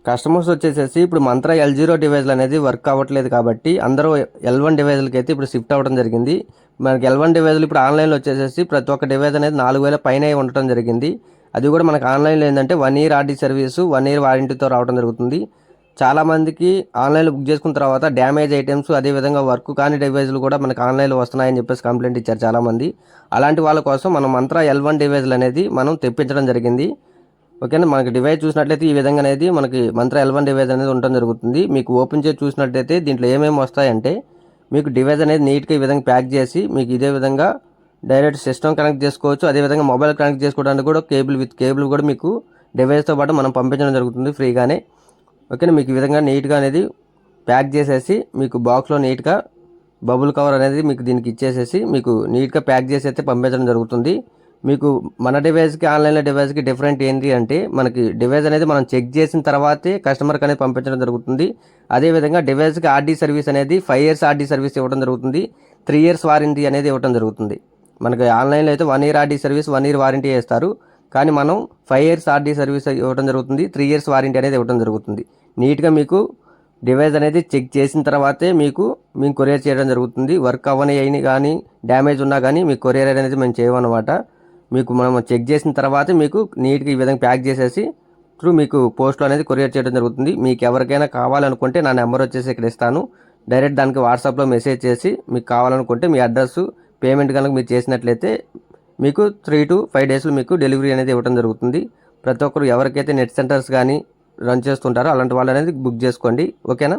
Customers వచ్చేసేసి ఇప్పుడు mantra L0 డివైజ్లు అనేది వర్క్ అవ్వట్లేదు కాబట్టి అందరూ L1 డివైజ్లకి అయితే ఇప్పుడు షిఫ్ట్ అవ్వడం జరిగింది. మనకి L1 డివైజ్లు ఇప్పుడు ఆన్లైన్లో వచ్చేసేసి ప్రతి ఒక్క డివైజ్ అనేది 4000 పైనే ఉండటం జరిగింది. అది కూడా మనకు ఆన్లైన్లో ఏంటంటే 1 ఇయర్ ఆర్డీ సర్వీసు 1 ఇయర్ వారంటీతో రావడం జరుగుతుంది. చాలామందికి ఆన్లైన్లో బుక్ చేసుకున్న తర్వాత డ్యామేజ్ ఐటమ్స్ అదేవిధంగా వర్క్ కాని డివైజ్లు కూడా మనకు ఆన్లైన్లో వస్తున్నాయని చెప్పేసి కంప్లైంట్ ఇచ్చారు చాలామంది. అలాంటి వాళ్ళ కోసం మనం మంత్రా L1 డివైజ్లు అనేది మనం తెప్పించడం జరిగింది. ఓకేనా. మనకి డివైస్ చూసినట్లయితే ఈ విధంగా అనేది మనకి మంత్రా L1 డివైస్ అనేది ఉండడం జరుగుతుంది. మీకు ఓపెన్ చేసి చూసినట్లయితే దీంట్లో ఏమేమి వస్తాయంటే మీకు డివైస్ అనేది నీట్గా ఈ విధంగా ప్యాక్ చేసి మీకు ఇదే విధంగా డైరెక్ట్ సిస్టమ్ కనెక్ట్ చేసుకోవచ్చు. అదేవిధంగా మొబైల్ కనెక్ట్ చేసుకోవడానికి కూడా కేబుల్ కూడా మీకు డివైస్తో పాటు మనం పంపించడం జరుగుతుంది ఫ్రీగానే. ఓకేనా. మీకు ఈ విధంగా నీట్గా అనేది ప్యాక్ చేసేసి మీకు బాక్స్లో నీట్గా బబుల్ కవర్ అనేది మీకు దీనికి ఇచ్చేసేసి మీకు నీట్గా ప్యాక్ చేసి అయితే పంపించడం జరుగుతుంది. మీకు మన డివైస్కి ఆన్లైన్లో డివైస్కి డిఫరెంట్ ఏంటి అంటే మనకి డివైస్ అనేది మనం చెక్ చేసిన తర్వాతే కస్టమర్కి అనేది పంపించడం జరుగుతుంది. అదేవిధంగా డివైస్కి ఆర్డీ సర్వీస్ అనేది 5 ఇయర్స్ ఆర్డీ సర్వీస్ ఇవ్వడం జరుగుతుంది. 3 ఇయర్స్ వారంటీ అనేది ఇవ్వడం జరుగుతుంది. మనకి ఆన్లైన్లో అయితే 1 year RD service 1 year warranty ఇస్తారు. కానీ మనం 5 ఇయర్స్ ఆర్డీ సర్వీస్ ఇవ్వడం జరుగుతుంది. 3 ఇయర్స్ వారంటీ అనేది ఇవ్వడం జరుగుతుంది. నీట్గా మీకు డివైస్ అనేది చెక్ చేసిన తర్వాతే మేము కొరియర్ చేయడం జరుగుతుంది. వర్క్ అయినా కానీ డ్యామేజ్ ఉన్నా కానీ మీకు కొరియర్ అనేది మేము చేయమన్నమాట. మీకు మనం చెక్ చేసిన తర్వాత మీకు నీట్గా ఈ విధంగా ప్యాక్ చేసేసి మీకు పోస్ట్లో అనేది కొరియర్ చేయడం జరుగుతుంది. మీకు ఎవరికైనా కావాలనుకుంటే నా నెంబర్ వచ్చేసి ఇక్కడ ఇస్తాను. డైరెక్ట్ దానికి వాట్సాప్లో మెసేజ్ చేసి మీకు కావాలనుకుంటే మీ అడ్రస్ పేమెంట్ కనుక మీరు చేసినట్లయితే మీకు 3 to 5 డేస్లో మీకు డెలివరీ అనేది ఇవ్వడం జరుగుతుంది. ప్రతి ఒక్కరు ఎవరికైతే నెట్ సెంటర్స్ కానీ రన్ చేస్తుంటారో అలాంటి వాళ్ళు అనేది బుక్ చేసుకోండి. ఓకేనా.